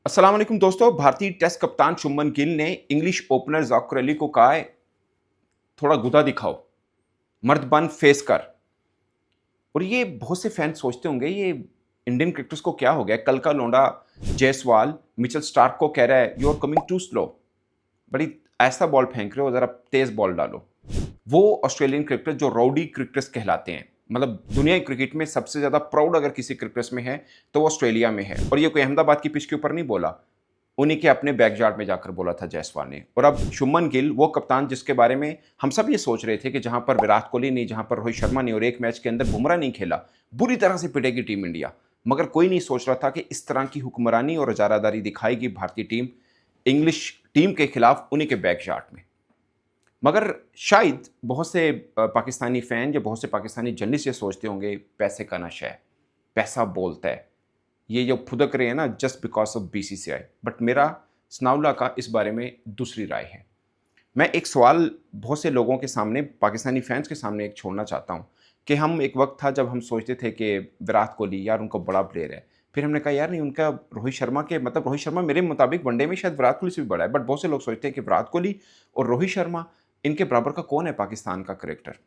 अस्सलाम वालेकुम दोस्तों। भारतीय टेस्ट कप्तान शुभमन गिल ने इंग्लिश ओपनर ज़ाकिर अली को कहा है, थोड़ा गुदा दिखाओ, मर्द बन फेस कर। और ये बहुत से फैन सोचते होंगे ये इंडियन क्रिकेटर्स को क्या हो गया। कल का लौंडा जायसवाल मिचेल स्टार्क को कह रहा है you are coming too slow, बड़ी ऐसा बॉल फेंक रहे हो, जरा तेज बॉल डालो। वो ऑस्ट्रेलियन क्रिकेटर जो राउडी क्रिकेटर्स कहलाते हैं, मतलब दुनिया की क्रिकेट में सबसे ज्यादा प्राउड अगर किसी क्रिकेटर्स में है तो वो ऑस्ट्रेलिया में है। और ये कोई अहमदाबाद की पिच के ऊपर नहीं बोला, उन्हीं के अपने बैकयार्ड में जाकर बोला था जायसवाल ने। और अब शुभमन गिल वो कप्तान जिसके बारे में हम सब ये सोच रहे थे कि जहां पर विराट कोहली नहीं, जहां पर रोहित शर्मा नहीं और एक मैच के अंदर बुमराह नहीं खेला, बुरी तरह से पिटेगी टीम इंडिया। मगर कोई नहीं सोच रहा था कि इस तरह की हुक्मरानी और इजारादारी दिखाएगी भारतीय टीम इंग्लिश टीम के खिलाफ उन्हीं के बैकयार्ड में। मगर शायद बहुत से पाकिस्तानी फैन या बहुत से पाकिस्तानी जर्नलिस्ट ये सोचते होंगे पैसे का नशा है, पैसा बोलता है, ये जो फुदक रहे हैं ना just because of BCCI. But मेरा सनाउल्लाह का इस बारे में दूसरी राय है। मैं एक सवाल बहुत से लोगों के सामने, पाकिस्तानी फैंस के सामने एक छोड़ना चाहता हूँ कि हम एक वक्त था जब हम सोचते थे कि विराट कोहली यार उनको बड़ा प्लेयर है, फिर हमने कहा यार नहीं, उनका रोहित शर्मा के मतलब रोहित शर्मा मेरे मुताबिक वनडे में शायद विराट कोहली से भी बड़ा है। बट बहुत से लोग सोचते हैं कि विराट कोहली और रोहित शर्मा इनके बराबर का कौन है पाकिस्तान का क्रिकेटर।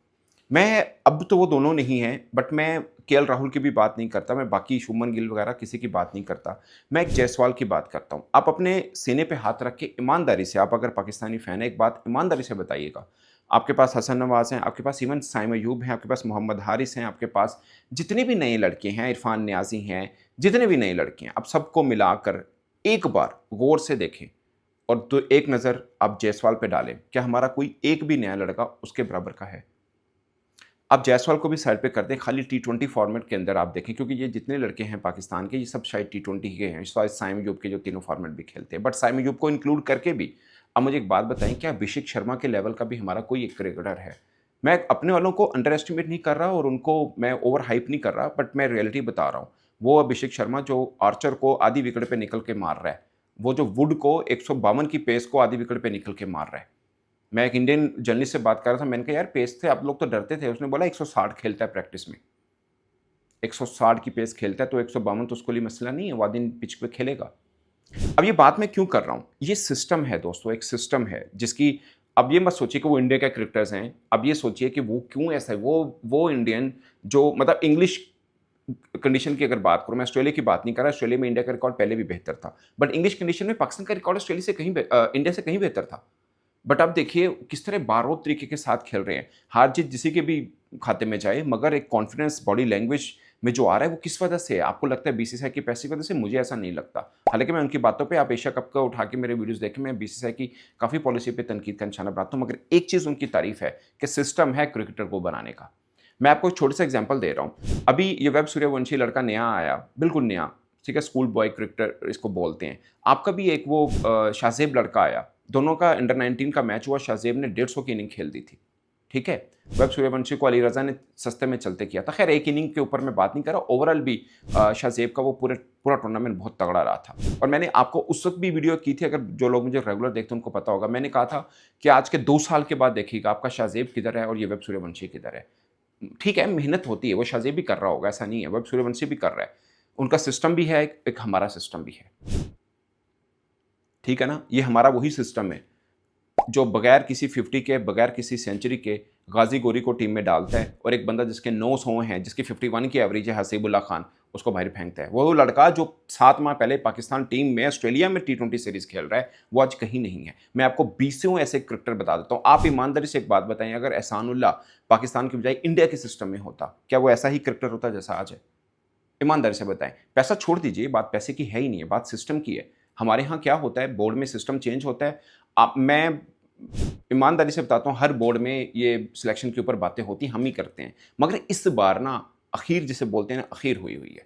मैं अब तो वो दोनों नहीं हैं, बट मैं केएल राहुल की भी बात नहीं करता, मैं बाकी शुभमन गिल वगैरह किसी की बात नहीं करता। मैं एक जायसवाल की बात करता हूँ। आप अपने सीने पे हाथ रख के ईमानदारी से, आप अगर पाकिस्तानी फ़ैन हैं, एक बात ईमानदारी से बताइएगा। आपके पास हसन नवाज़ हैं, आपके पास इवन साइम अयूब हैं, आपके पास मोहम्मद हारिस हैं, आपके पास जितने भी नए लड़के हैं, इरफान नियाज़ी हैं, जितने भी नए लड़के हैं, आप सबको मिलाकर एक बार गौर से देखें और तो एक नज़र आप जायसवाल पे डालें। क्या हमारा कोई एक भी नया लड़का उसके बराबर का है? आप जायसवाल को भी साइड पे कर दें, खाली टी20 फॉर्मेट के अंदर आप देखें, क्योंकि ये जितने लड़के हैं पाकिस्तान के ये सब शायद टी20 के हैं, शायद साइम अयूब के जो तीनों फॉर्मेट भी खेलते हैं। बट साइम अयूब को इंक्लूड करके भी अब मुझे एक बात बताएं, क्या अभिषेक शर्मा के लेवल का भी हमारा कोई एक क्रिकेटर है? मैं अपने वालों को अंडर एस्टिमेट नहीं कर रहा और उनको मैं ओवर हाइप नहीं कर रहा, बट मैं रियलिटी बता रहा हूँ। वो अभिषेक शर्मा जो आर्चर को आधी विकेट पे निकल के मार रहा है, वो जो वुड को 152 की पेस को आधी विकेट पे निकल के मार रहा है। मैं एक इंडियन जर्नलिस्ट से बात कर रहा था, मैंने कहा यार पेस से आप लोग तो डरते थे, उसने बोला 160 खेलता है प्रैक्टिस में, 160 की पेस खेलता है तो 152 तो उसके लिए मसला नहीं है, वो दिन पिच पे खेलेगा। अब ये बात मैं क्यों कर रहा हूँ, ये सिस्टम है दोस्तों, एक सिस्टम है जिसकी, अब ये मत सोचिए कि वो इंडिया के क्रिकेटर्स हैं, अब ये सोचिए कि वो क्यों ऐसा है। वो इंडियन जो मतलब इंग्लिश कंडीशन की अगर बात करूं, मैं ऑस्ट्रेलिया की बात नहीं कर रहा, ऑस्ट्रेलिया में इंडिया का रिकॉर्ड पहले भी बेहतर था, बट इंग्लिश कंडीशन में पाकिस्तान का रिकॉर्ड ऑस्ट्रेलिया से कहीं इंडिया से कहीं बेहतर था। बट अब देखिए किस तरह बारों तरीके के साथ खेल रहे हैं। हार जीत जिसी के भी खाते में जाए, मगर एक कॉन्फिडेंस बॉडी लैंग्वेज में जो आ रहा है वो किस वजह से है? आपको लगता है बीसीसीआई की पैसे की वजह से? मुझे ऐसा नहीं लगता। हालांकि मैं उनकी बातों पे, आप एशिया कप का उठा के मेरे वीडियोस देखें, मैं बीसीसीआई की काफ़ी पॉलिसी पे तनकीद का निशाना बनाता हूँ, मगर एक चीज़ उनकी तारीफ है कि सिस्टम है क्रिकेटर को बनाने का। मैं आपको एक छोटा सा एग्जाम्पल दे रहा हूँ। अभी ये वेब सूर्यवंशी लड़का नया आया, बिल्कुल नया, ठीक है, स्कूल बॉय क्रिकेटर इसको बोलते हैं। आपका भी एक वो शाहजेब लड़का आया, दोनों का अंडर 19 का मैच हुआ, शाहजेब ने 150 की इनिंग खेल दी थी, ठीक है। वेब सूर्यवंशी को अली रजा ने सस्ते में चलते किया था। खैर एक इनिंग के ऊपर मैं बात नहीं कर रहा, ओवरऑल भी शाहजेब का वो पूरा टूर्नामेंट बहुत तगड़ा रहा था। और मैंने आपको उस वक्त भी वीडियो की थी, अगर जो लोग मुझे रेगुलर देखते हैं उनको पता होगा, मैंने कहा था कि आज के 2 साल के बाद देखिएगा आपका शाहजेब किधर है और ये वेब सूर्यवंशी किधर है। ठीक है, मेहनत होती है, वो शाहजेब भी कर रहा होगा, ऐसा नहीं है, वेब सूर्यवंशी भी कर रहा है, उनका सिस्टम भी है, एक हमारा सिस्टम भी है, ठीक है ना। ये हमारा वही सिस्टम है जो बगैर किसी 50 के, बगैर किसी सेंचुरी के गाजी गोरी को टीम में डालता है, और एक बंदा जिसके 900 हैं, जिसकी 51 की एवरेज है, हसीबुल्ला खान, उसको बाहर फेंकता है। वो लड़का जो 7 माह पहले पाकिस्तान टीम में ऑस्ट्रेलिया में टी20 सीरीज खेल रहा है, वो आज कहीं नहीं है। मैं आपको 20 ऐसे क्रिकेटर बता देता हूँ। आप ईमानदारी से एक बात बताएं, अगर एहसानुल्लाह पाकिस्तान की बजाय इंडिया के सिस्टम में होता, क्या वो ऐसा ही क्रिकेटर होता जैसा आज है? ईमानदारी से बताएं। पैसा छोड़ दीजिए, बात पैसे की है ही नहीं है, बात सिस्टम की है। हमारे यहाँ क्या होता है, बोर्ड में सिस्टम चेंज होता है। आप, मैं ईमानदारी से बताता हूँ, हर बोर्ड में ये सिलेक्शन के ऊपर बातें होती, हम ही करते हैं। मगर इस बार ना अखीर जिसे बोलते हैं ना, अखीर हुई हुई है।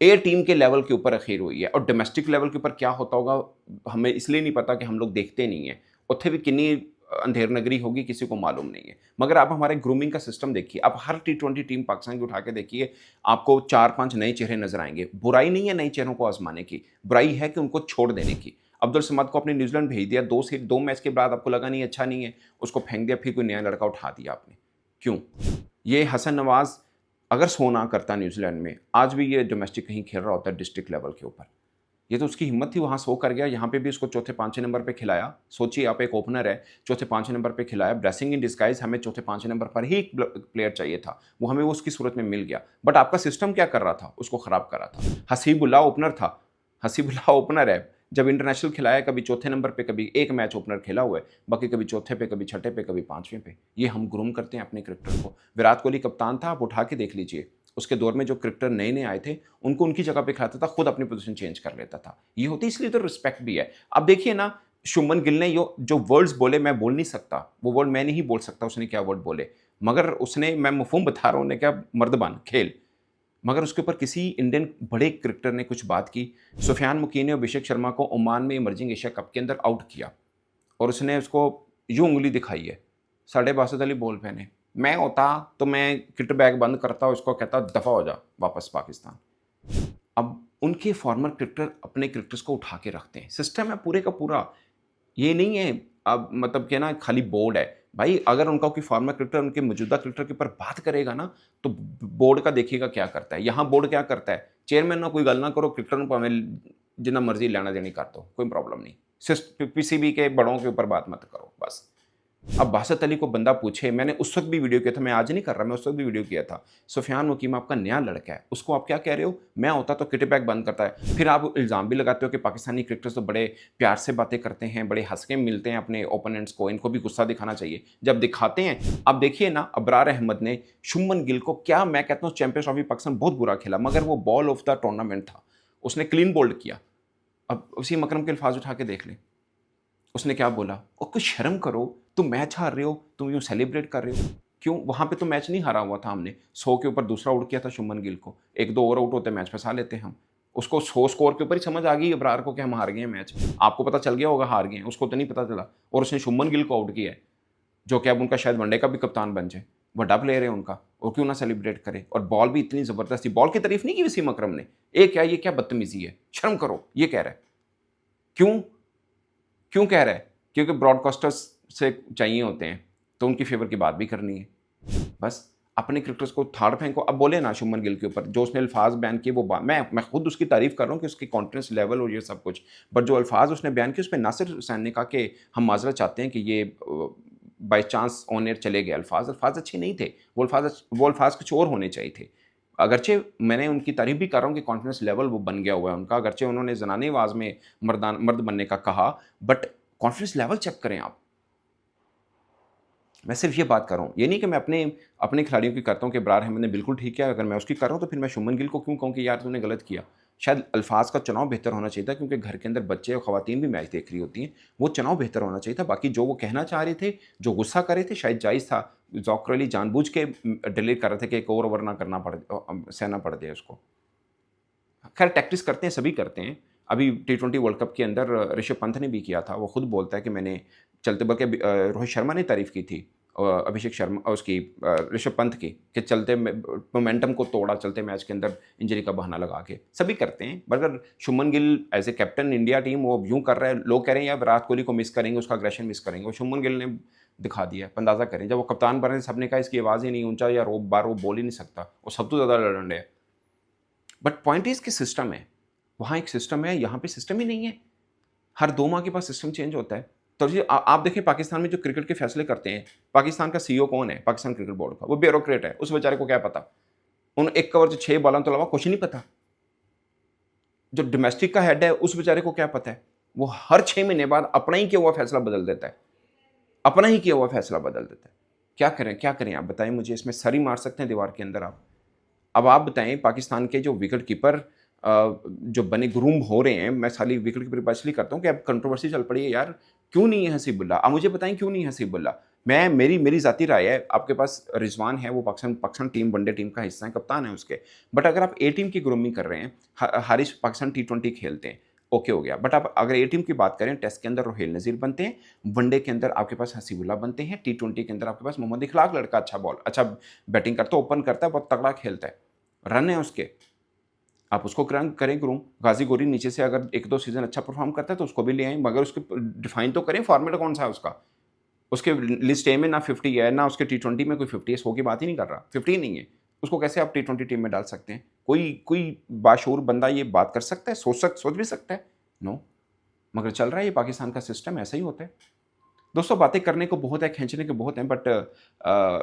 ए टीम के लेवल के ऊपर अखीर हुई है, और डोमेस्टिक लेवल के ऊपर क्या होता होगा हमें इसलिए नहीं पता कि हम लोग देखते नहीं हैं। उत्थे भी कितनी अंधेर नगरी होगी किसी को मालूम नहीं है। मगर आप हमारे ग्रूमिंग का सिस्टम देखिए, आप हर टी20 टीम पाकिस्तान की उठा के देखिए, आपको 4-5 नए चेहरे नजर आएंगे। बुराई नहीं है नए चेहरों को आजमाने की, बुराई है कि उनको छोड़ देने की। अब्दुल समद को अपने न्यूजीलैंड भेज दिया, 2 मैच के बाद आपको लगा नहीं अच्छा नहीं है, उसको फेंक दिया, फिर कोई नया लड़का उठा दिया आपने। क्यों? ये हसन नवाज अगर सो ना करता न्यूजीलैंड में, आज भी ये डोमेस्टिक कहीं खेल रहा होता है डिस्ट्रिक्ट लेवल के ऊपर। ये तो उसकी हिम्मत थी, वहाँ 100 कर गया, यहाँ पे भी उसको चौथे पाँचवें नंबर पे खिलाया। सोचिए आप एक ओपनर है, चौथे पाँचवें नंबर पे खिलाया, ब्लेसिंग इन डिस्गाइज़, हमें चौथे पाँचवें नंबर पर ही एक प्लेयर चाहिए था, वो हमें वो उसकी सूरत में मिल गया। बट आपका सिस्टम क्या कर रहा था? उसको खराब कर रहा था। हसीबुल्लाह ओपनर था, हसीबुल्लाह ओपनर है, जब इंटरनेशनल खिलाया कभी चौथे नंबर पे, कभी एक मैच ओपनर खेला हुआ है, बाकी कभी चौथे पे, कभी छठे पे, कभी पाँचवें पे। ये हम ग्रूम करते हैं अपने क्रिकेटर को। विराट कोहली कप्तान था, आप उठा के देख लीजिए। उसके दौर में जो क्रिकेटर नए-नए आए थे, उनको उनकी जगह पे खिलाता था, खुद अपनी पोज़ीशन चेंज कर लेता था। ये होती इसलिए तो रिस्पेक्ट भी है। अब देखिए ना, शुभमन गिल ने यो जो वर्ड्स बोले मैं बोल नहीं सकता, वो वर्ड मैं नहीं बोल सकता उसने क्या वर्ड बोले। मगर उसने, मैं मफ़हूम बता रहा हूँ, उन्होंने कहा मर्द खेल। मगर उसके ऊपर किसी इंडियन बड़े क्रिकेटर ने कुछ बात की। सुफियान मुकी ने अभिषेक शर्मा को ओमान में इमर्जिंग एशिया कप के अंदर आउट किया और उसने उसको यूँ उँगली दिखाई है। साढ़े बासठ वाली बॉल पे ने, मैं होता तो मैं किट बैग बंद करता, उसको कहता दफ़ा हो जा वापस पाकिस्तान। अब उनके फॉर्मर क्रिकेटर अपने क्रिकेटर्स को उठा के रखते हैं। सिस्टम है पूरे का पूरा। ये नहीं है अब मतलब कि ना खाली बोर्ड है। भाई अगर उनका कोई फॉर्मर क्रिकेटर उनके मौजूदा क्रिकेटर के ऊपर बात करेगा ना, तो बोर्ड का देखिएगा क्या करता है। यहाँ बोर्ड क्या करता है, चेयरमैन ना कोई गल ना करो, क्रिकेटर को हमें जितना मर्जी लेना देनी कर दो, कोई प्रॉब्लम नहीं। पीसीबी के बड़ों के ऊपर बात मत करो बस। अब बासत अली को बंदा पूछे, मैंने उस वक्त भी वीडियो किया था, मैं आज नहीं कर रहा, मैं उस वक्त भी वीडियो किया था। सुफियान मुकीम आपका नया लड़का है, उसको आप क्या कह रहे हो, मैं होता तो किट बैग बंद करता है। फिर आप इल्ज़ाम भी लगाते हो कि पाकिस्तानी क्रिकेटर्स तो बड़े प्यार से बातें करते हैं, बड़े हंस के मिलते हैं अपने ओपोनेंट्स को, इनको भी गुस्सा दिखाना चाहिए। जब दिखाते हैं, अब देखिए ना, अबरार अहमद ने शुभमन गिल को, क्या मैं कहता हूँ, चैंपियंस ट्रॉफी पाकिस्तान बहुत बुरा खेला, मगर वो बॉल ऑफ द टूर्नामेंट था, उसने क्लीन बोल्ड किया। अब उसी मकरम के अल्फाज उठा के देख लें, उसने क्या बोला, और कुछ शर्म करो, तुम मैच हार रहे हो, तुम यूँ सेलिब्रेट कर रहे हो। क्यों? वहाँ पे तो मैच नहीं हारा हुआ था हमने। 100 के ऊपर दूसरा आउट किया था शुभमन गिल को। 1-2 और आउट होते मैच फँसा लेते हम। उसको 100 स्कोर के ऊपर ही समझ आ गई अबरार को कि हम हार गए हैं मैच। आपको पता चल गया होगा हार गए हैं, उसको तो नहीं पता चला। और उसने शुभमन गिल को आउट किया है, जो कि अब उनका शायद वनडे का भी कप्तान बन जाए। बड़ा प्लेयर है उनका, और क्यों ना सेलिब्रेट करे। और बॉल भी इतनी ज़बरदस्त थी, बॉल की तारीफ नहीं की वसीम अकरम ने। ये क्या बदतमीज़ी है, शर्म करो, ये कह रहा है। क्यों? क्यों कह रहा है? क्योंकि ब्रॉडकास्टर्स से चाहिए होते हैं, तो उनकी फ़ेवर की बात भी करनी है। बस अपने क्रिकेटर्स को थाड़ फेंको। अब बोले ना शुभमन गिल के ऊपर, जो उसने अल्फाज़ बयान किए, वो मैं खुद उसकी तारीफ़ कर रहा हूँ कि उसकी कॉन्फिडेंस लेवल और ये सब कुछ। बट जो अल्फाज़ उसने बयान किए, उसपे नासिर हुसैन ने कहा कि हम माज़रत चाहते हैं कि ये बाय चांस ऑन एयर चले गए अल्फाज़ अच्छे नहीं थे। वो अल्फाज़ कुछ और होने चाहिए थे। अगरचे मैंने उनकी तारीफ़ भी कर रहा हूँ कि कॉन्फिडेंस लेवल वो बन गया हुआ है उनका। अगरचे उन्होंने ज़नानी आवाज़ में मर्द बनने का कहा, बट कॉन्फिडेंस लेवल चेक करें आप। मैं सिर्फ ये बात कर रहा हूँ। ये नहीं कि मैं अपने खिलाड़ियों की करता हूँ कि इब्रार अहमद ने बिल्कुल ठीक किया, अगर मैं उसकी कर रहा हूँ तो फिर मैं शुभमन गिल को क्यों कहूँ कि यार तूने गलत किया। शायद अल्फाज का चुनाव बेहतर होना चाहिए था, क्योंकि घर के अंदर बच्चे और ख़वातीन भी मैच देख रही होती हैं। वो चुनाव बेहतर होना चाहिए था। बाकी जो वो कहना चाह रहे थे, जो गुस्सा कर रहे थे, शायद जायज़ था। ज़ोकर अली जानबूझ के डिलीट कर रहे थे कि एक और ओवर ना करना पड़ सहना पड़ जाए उसको। खैर टैक्टिस करते हैं, सभी करते हैं। अभी टी20 वर्ल्ड कप के अंदर ऋषभ पंत ने भी किया था। वो खुद बोलता है कि मैंने चलते, बल्कि रोहित शर्मा ने तारीफ़ की थी अभिषेक शर्मा उसकी ऋषभ पंत की, कि चलते मोमेंटम को तोड़ा, चलते मैच के अंदर इंजरी का बहाना लगा के। सभी करते हैं, मगर Shubman Gill as a captain India team वो यूँ कर रहा है। लोग कह रहे हैं यार विराट कोहली को मिस करेंगे, उसका अग्रेशन मिस करेंगे। वो शुभमन गिल ने दिखा दिया। अंदाज़ा करें, जब वो कप्तान बने सबने कहा इसकी आवाज़ ही नहीं ऊँचा, या बार वो बोल ही नहीं सकता, वो सब तो ज़्यादा लड़ंडे है। बट पॉइंट इज़ कि सिस्टम है, वहाँ एक सिस्टम है, यहाँ पे सिस्टम ही नहीं है। हर 2 माह के बाद सिस्टम चेंज होता है। तो जी आप देखें पाकिस्तान में जो क्रिकेट के फैसले करते हैं, पाकिस्तान का सीईओ कौन है? पाकिस्तान क्रिकेट बोर्ड का, वो ब्यूरोक्रेट है, उस बेचारे को क्या पता? उन 1 कवर 6 बॉलों के अलावा कुछ नहीं पता। जो डोमेस्टिक का हेड है, उस बेचारे को क्या पता है? वो हर 6 महीने बाद अपना ही किया हुआ फैसला बदल देता है। अपना ही किया हुआ फैसला बदल देता है। क्या करें आप बताएँ मुझे? इसमें सर ही मार सकते हैं दीवार के अंदर आप। अब आप बताएं, पाकिस्तान के जो विकेट कीपर जो बने ग्रूम हो रहे हैं, मैं खाली विकेट कीपर इसलिए करता हूँ कि अब कंट्रोवर्सी चल पड़ी है यार, क्यों नहीं है हसीबुल्ला? आप मुझे बताएं क्यों नहीं है हसीबुल्ला? मैं मेरी ज़ाती राय है, आपके पास रिजवान है, वो पाकिस्तान टीम वनडे टीम का हिस्सा है, कप्तान है उसके। बट अगर आप ए टीम की ग्रूमिंग कर रहे हैं, हारिस पाकिस्तान टी20 खेलते हैं, ओके हो गया। बट आप अगर ए टीम की बात करें, टेस्ट के अंदर रोहेल नज़ीर बनते हैं, वनडे के अंदर आपके पास हसीबुल्ला बनते हैं, टी20 के अंदर आपके पास मोहम्मद इखलाक लड़का अच्छा बैटिंग करता है, ओपन करता है, बहुत तगड़ा खेलता है, रन है उसके, आप उसको करें ग्रूम। गाजी गोरी नीचे से अगर 1-2 सीज़न अच्छा परफॉर्म करता है तो उसको भी ले आएँ, मगर उसके डिफाइन तो करें फॉर्मेट कौन सा है उसका। उसके लिस्ट ए में ना 50 है, ना उसके टी20 में कोई 50 है, 100 की बात ही नहीं कर रहा, 50 ही नहीं है। उसको कैसे आप टी20 टीम में डाल सकते हैं? कोई कोई बाशऊर बंदा ये बात कर सकता है? सोच भी सकता है? नो। मगर चल रहा है, ये पाकिस्तान का सिस्टम ऐसा ही होता है। दोस्तों, बातें करने को बहुत है, खींचने के बहुत हैं, बट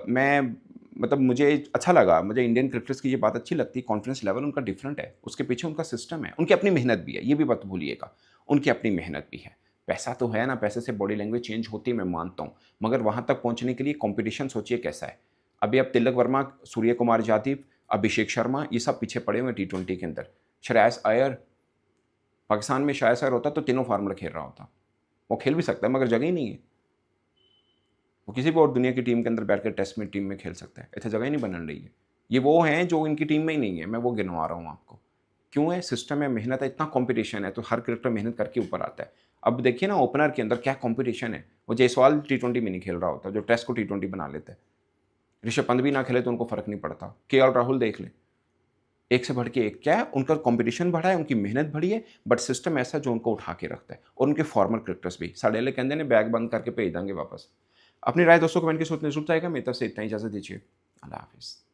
मैं मतलब मुझे अच्छा लगा, मुझे इंडियन क्रिकेटर्स की ये बात अच्छी लगती है, कॉन्फिडेंस लेवल उनका डिफरेंट है, उसके पीछे उनका सिस्टम है, उनकी अपनी मेहनत भी है, ये भी मत भूलिएगा, उनकी अपनी मेहनत भी है। पैसा तो है ना, पैसे से बॉडी लैंग्वेज चेंज होती है, मैं मानता हूँ, मगर वहाँ तक पहुँचने के लिए कॉम्पिटिशन सोचिए कैसा है। अभी अब तिलक वर्मा, सूर्य कुमार यादव, अभिषेक शर्मा, ये सब पीछे पड़े हुए हैं टी20 के अंदर। श्रेयस अय्यर, पाकिस्तान में श्रेयस अय्यर होता तो तीनों फार्मूला खेल रहा होता। वो खेल भी सकता है, मगर जगह ही नहीं है। वो किसी भी और दुनिया की टीम के अंदर बैठकर टेस्ट में टीम में खेल सकता है, इतना जगह ही नहीं बनने रही है। ये वो हैं जो इनकी टीम में ही नहीं है, मैं वो गिनवा रहा हूँ आपको। क्यों है? सिस्टम है, मेहनत है, इतना कंपटीशन है, तो हर क्रिकेटर मेहनत करके ऊपर आता है। अब देखिए ना, ओपनर के अंदर क्या कंपटीशन है। वो जायसवाल टी20 में नहीं खेल रहा होता, जो टेस्ट को टी20 बना लेता है। ऋषभ पंत भी ना खेले तो उनको फर्क नहीं पड़ता। केएल राहुल देख ले, एक से बढ़ के एक। क्या है? उनका कंपटीशन बढ़ा है, उनकी मेहनत बढ़ी है, बट सिस्टम ऐसा जो उनको उठा के रखता है। और उनके फॉर्मर क्रिकेटर्स भी साढ़े ले कहते हैं बैग बंद करके भेज देंगे वापस। अपनी राय दोस्तों कमेंट के सूत्र में जरूर आएगा। मेरी तरफ से इतना ही, इजाजत दीजिए। अल्लाह हाफिज़।